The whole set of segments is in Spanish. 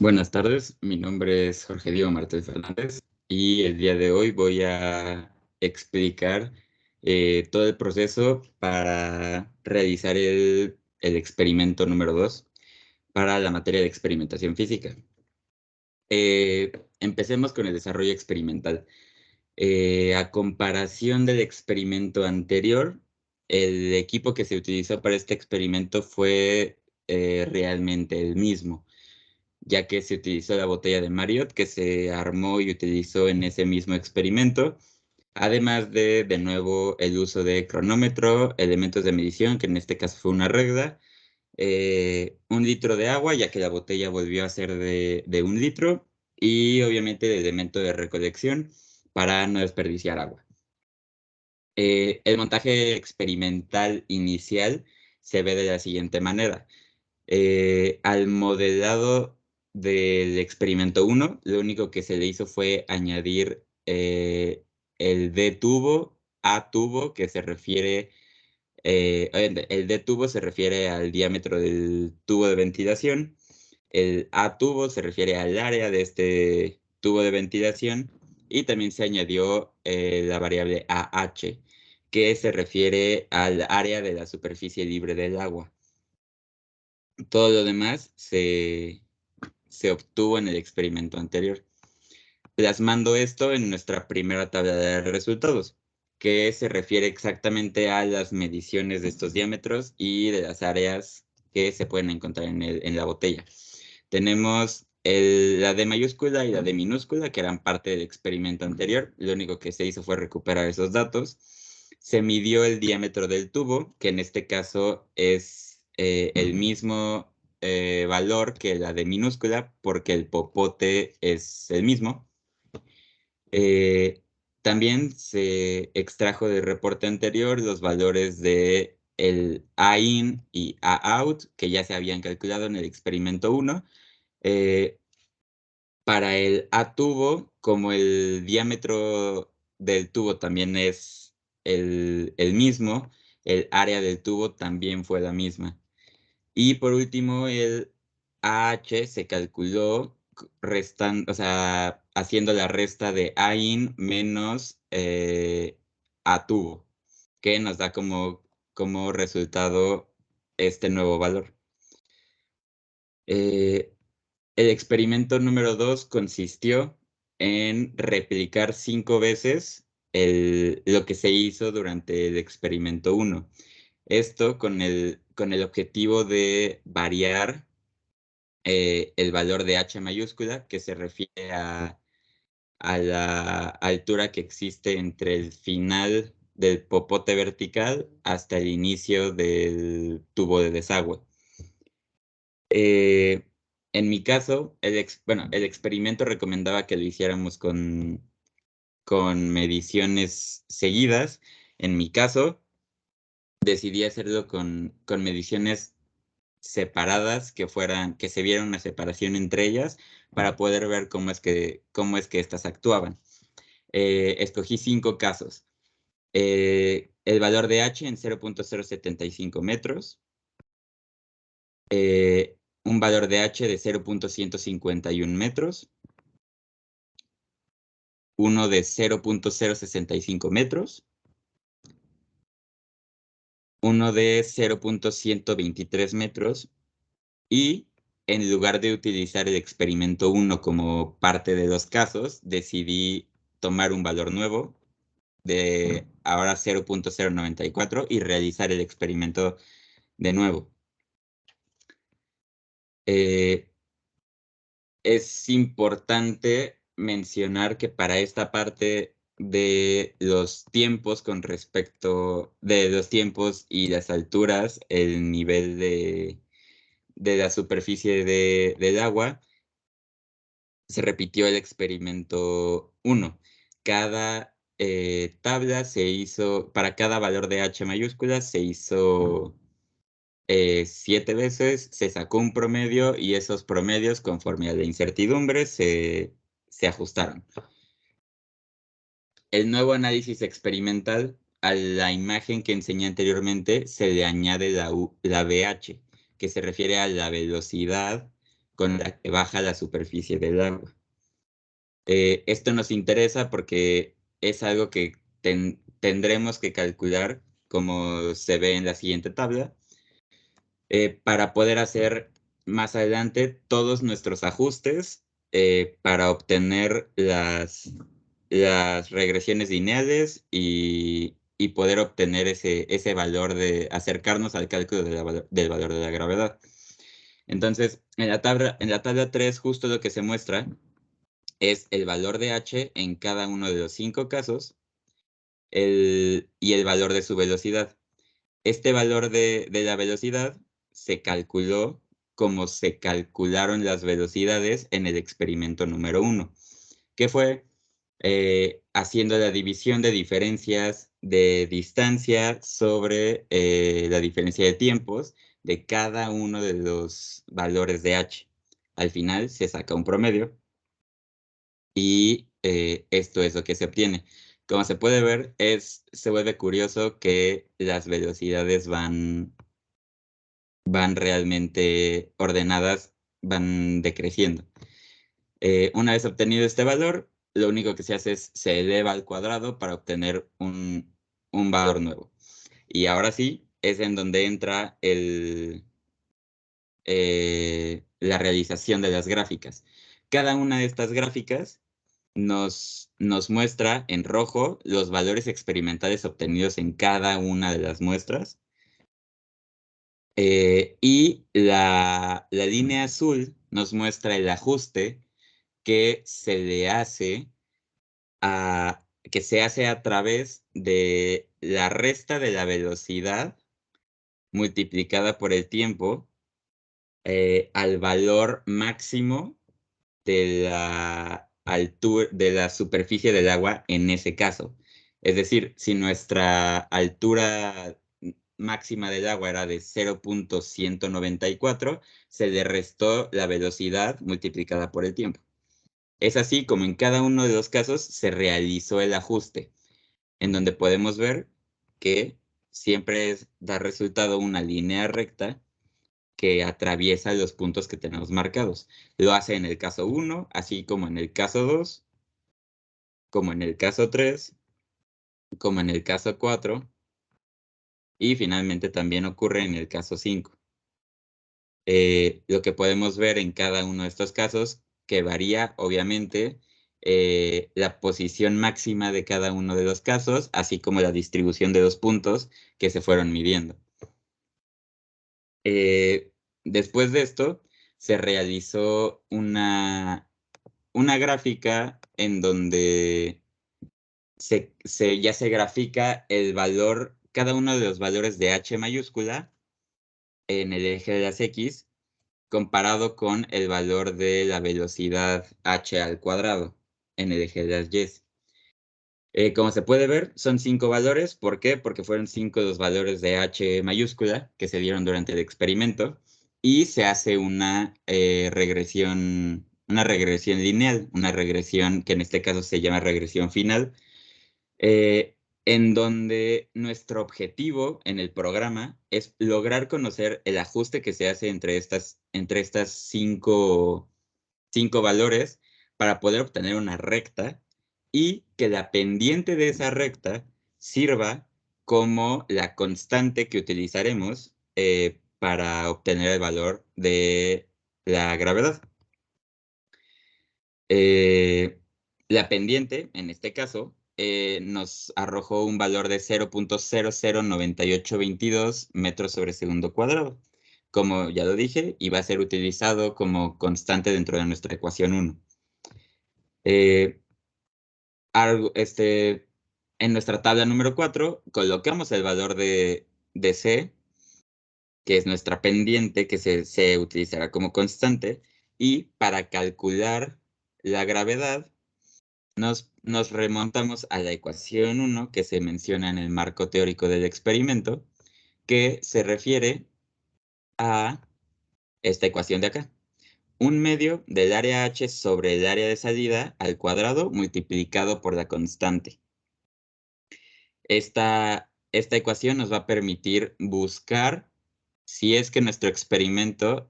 Buenas tardes, mi nombre es Jorge Diego Martel Fernández y el día de hoy voy a explicar todo el proceso para realizar el experimento número 2 para la materia de experimentación física. Empecemos con el desarrollo experimental. A comparación del experimento anterior, el equipo que se utilizó para este experimento fue realmente el mismo, ya que se utilizó la botella de Marriott que se armó y utilizó en ese mismo experimento, además de nuevo, el uso de cronómetro, elementos de medición, que en este caso fue una regla, 1 litro de agua, ya que la botella volvió a ser de 1 litro, y obviamente el elemento de recolección para no desperdiciar agua. El montaje experimental inicial se ve de la siguiente manera. Al modelado del experimento 1, lo único que se le hizo fue añadir el D tubo, A tubo, que se refiere, el D tubo se refiere al diámetro del tubo de ventilación, el A tubo se refiere al área de este tubo de ventilación, y también se añadió la variable AH, que se refiere al área de la superficie libre del agua. Todo lo demás se obtuvo en el experimento anterior, plasmando esto en nuestra primera tabla de resultados, que se refiere exactamente a las mediciones de estos diámetros y de las áreas que se pueden encontrar en la botella. Tenemos la D mayúscula y la D minúscula, que eran parte del experimento anterior. Lo único que se hizo fue recuperar esos datos. Se midió el diámetro del tubo, que en este caso es el mismo valor que la D minúscula, porque el popote es el mismo. También se extrajo del reporte anterior los valores de el A-in y A-out, que ya se habían calculado en el experimento 1. Para el A tubo, como el diámetro del tubo también es el mismo, el área del tubo también fue la misma. Y por último, el AH se calculó o sea, haciendo la resta de A-in menos A tubo, que nos da como resultado este nuevo valor. El experimento número 2 consistió en replicar 5 veces lo que se hizo durante el experimento 1. Esto con el objetivo de variar el valor de H mayúscula, que se refiere a la altura que existe entre el final del popote vertical hasta el inicio del tubo de desagüe. En mi caso, el experimento recomendaba que lo hiciéramos con mediciones seguidas. En mi caso, decidí hacerlo con mediciones separadas, que se viera una separación entre ellas, para poder ver cómo es que éstas actuaban. Escogí 5 casos. El valor de H en 0.075 metros, un valor de H de 0.151 metros, uno de 0.065 metros, uno de 0.123 metros, y en lugar de utilizar el experimento 1 como parte de los casos, decidí tomar un valor nuevo de ahora 0.094 y realizar el experimento de nuevo. Es importante mencionar que para esta parte de los tiempos de los tiempos y las alturas, el nivel de la superficie del agua, se repitió el experimento 1. Cada tabla para cada valor de H mayúscula se hizo 7 veces, se sacó un promedio y esos promedios, conforme a la incertidumbre, se ajustaron. El nuevo análisis experimental, a la imagen que enseñé anteriormente, se le añade la VH, que se refiere a la velocidad con la que baja la superficie del agua. Esto nos interesa porque es algo que tendremos que calcular, como se ve en la siguiente tabla, para poder hacer más adelante todos nuestros ajustes para obtener las regresiones lineales y poder obtener ese valor de acercarnos al cálculo del valor de la gravedad. Entonces, en la tabla 3, justo lo que se muestra es el valor de h en cada uno de los 5 casos y el valor de su velocidad. Este valor de la velocidad se calculó como se calcularon las velocidades en el experimento número 1, que fue haciendo la división de diferencias de distancia sobre la diferencia de tiempos de cada uno de los valores de h. Al final se saca un promedio y esto es lo que se obtiene. Como se puede ver, se vuelve curioso que las velocidades van realmente ordenadas, van decreciendo. Una vez obtenido este valor, lo único que se hace es se eleva al cuadrado para obtener un valor nuevo. Y ahora sí, es en donde entra la realización de las gráficas. Cada una de estas gráficas nos muestra en rojo los valores experimentales obtenidos en cada una de las muestras. Y la línea azul nos muestra el ajuste que se le hace que se hace a través de la resta de la velocidad multiplicada por el tiempo al valor máximo de la de la superficie del agua en ese caso. Es decir, si nuestra altura máxima del agua era de 0.194, se le restó la velocidad multiplicada por el tiempo. Es así como en cada uno de los casos se realizó el ajuste, en donde podemos ver que siempre da resultado una línea recta que atraviesa los puntos que tenemos marcados. Lo hace en el caso 1, así como en el caso 2, como en el caso 3, como en el caso 4, y finalmente también ocurre en el caso 5. Lo que podemos ver en cada uno de estos casos, que varía obviamente la posición máxima de cada uno de los casos, así como la distribución de los puntos que se fueron midiendo. Después de esto, se realizó una gráfica en donde ya se grafica el valor, cada uno de los valores de h mayúscula en el eje de las x, comparado con el valor de la velocidad h al cuadrado en el eje de las y. Como se puede ver, son 5 valores. ¿Por qué? Porque fueron 5 los valores de h mayúscula que se dieron durante el experimento y se hace una regresión lineal, una regresión que en este caso se llama regresión final, en donde nuestro objetivo en el programa es lograr conocer el ajuste que se hace entre estas 5 valores para poder obtener una recta y que la pendiente de esa recta sirva como la constante que utilizaremos para obtener el valor de la gravedad. La pendiente, en este caso, nos arrojó un valor de 0.009822 metros sobre segundo cuadrado. Como ya lo dije, iba a ser utilizado como constante dentro de nuestra ecuación 1. En nuestra tabla número 4, colocamos el valor de C, que es nuestra pendiente, que se utilizará como constante, y para calcular la gravedad, nos remontamos a la ecuación 1 que se menciona en el marco teórico del experimento, que se refiere a esta ecuación de acá. Un medio del área h sobre el área de salida al cuadrado multiplicado por la constante. Esta ecuación nos va a permitir buscar si es que nuestro experimento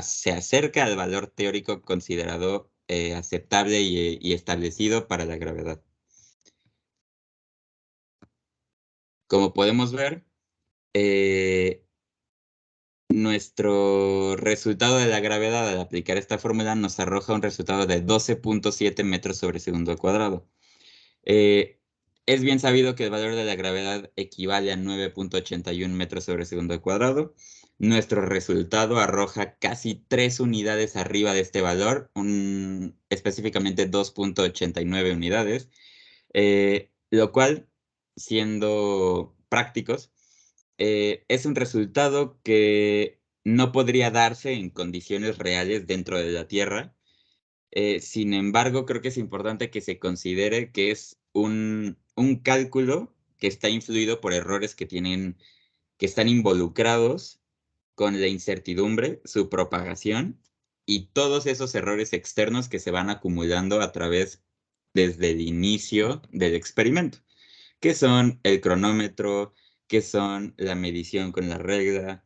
se acerca al valor teórico considerado aceptable y establecido para la gravedad. Como podemos ver, nuestro resultado de la gravedad al aplicar esta fórmula nos arroja un resultado de 12.7 metros sobre segundo al cuadrado. Es bien sabido que el valor de la gravedad equivale a 9.81 metros sobre segundo al cuadrado. Nuestro resultado arroja casi 3 unidades arriba de este valor, específicamente 2.89 unidades, lo cual, siendo prácticos, es un resultado que no podría darse en condiciones reales dentro de la Tierra. Sin embargo, creo que es importante que se considere que es un cálculo que está influido por errores que están involucrados con la incertidumbre, su propagación y todos esos errores externos que se van acumulando desde el inicio del experimento, que son el cronómetro, que son la medición con la regla,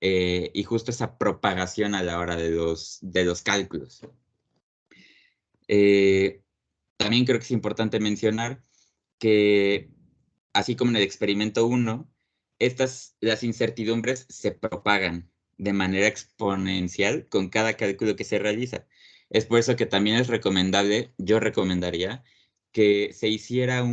y justo esa propagación a la hora de los cálculos. También creo que es importante mencionar que, así como en el experimento 1, las incertidumbres se propagan de manera exponencial con cada cálculo que se realiza. Es por eso que también es recomendable, yo recomendaría, que se hiciera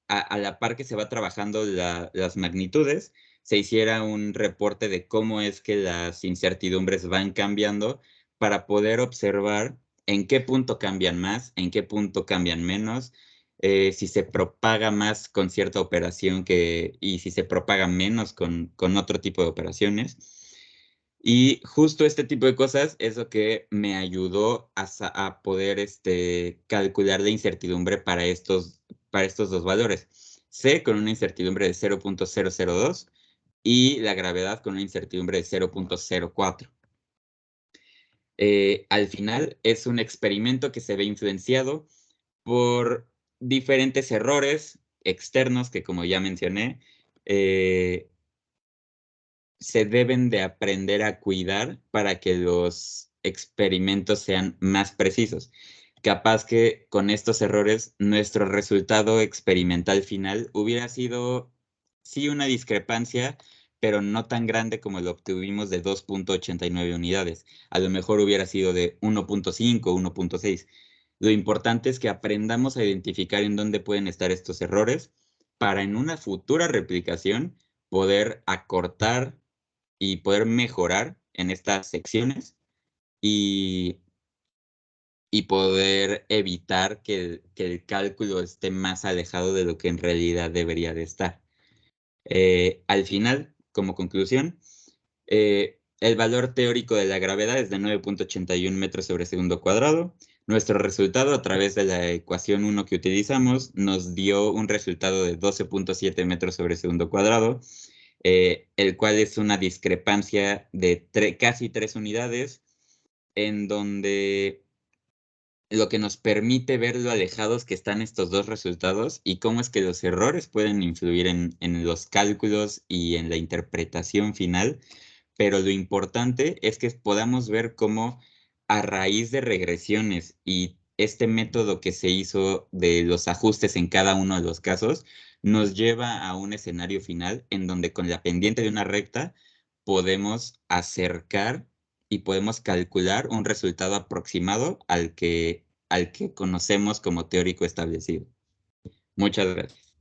a la par que se va trabajando las magnitudes, se hiciera un reporte de cómo es que las incertidumbres van cambiando para poder observar en qué punto cambian más, en qué punto cambian menos, si se propaga más con cierta operación y si se propaga menos con otro tipo de operaciones. Y justo este tipo de cosas es lo que me ayudó a poder calcular la incertidumbre para estos dos valores. C con una incertidumbre de 0.002 y la gravedad con una incertidumbre de 0.04. Al final es un experimento que se ve influenciado por diferentes errores externos que, como ya mencioné, se deben de aprender a cuidar para que los experimentos sean más precisos. Capaz que con estos errores nuestro resultado experimental final hubiera sido, sí, una discrepancia, pero no tan grande como lo obtuvimos de 2.89 unidades. A lo mejor hubiera sido de 1.5, 1.6. Lo importante es que aprendamos a identificar en dónde pueden estar estos errores para en una futura replicación poder acortar y poder mejorar en estas secciones y, poder evitar que el cálculo esté más alejado de lo que en realidad debería de estar. Al final, como conclusión, el valor teórico de la gravedad es de 9.81 metros sobre segundo cuadrado. Nuestro resultado, a través de la ecuación 1 que utilizamos, nos dio un resultado de 12.7 metros sobre segundo cuadrado, el cual es una discrepancia de casi 3 unidades, en donde lo que nos permite ver lo alejados que están estos dos resultados y cómo es que los errores pueden influir en los cálculos y en la interpretación final. Pero lo importante es que podamos ver cómo, a raíz de regresiones y este método que se hizo de los ajustes en cada uno de los casos, nos lleva a un escenario final en donde con la pendiente de una recta podemos acercar y podemos calcular un resultado aproximado al que conocemos como teórico establecido. Muchas gracias.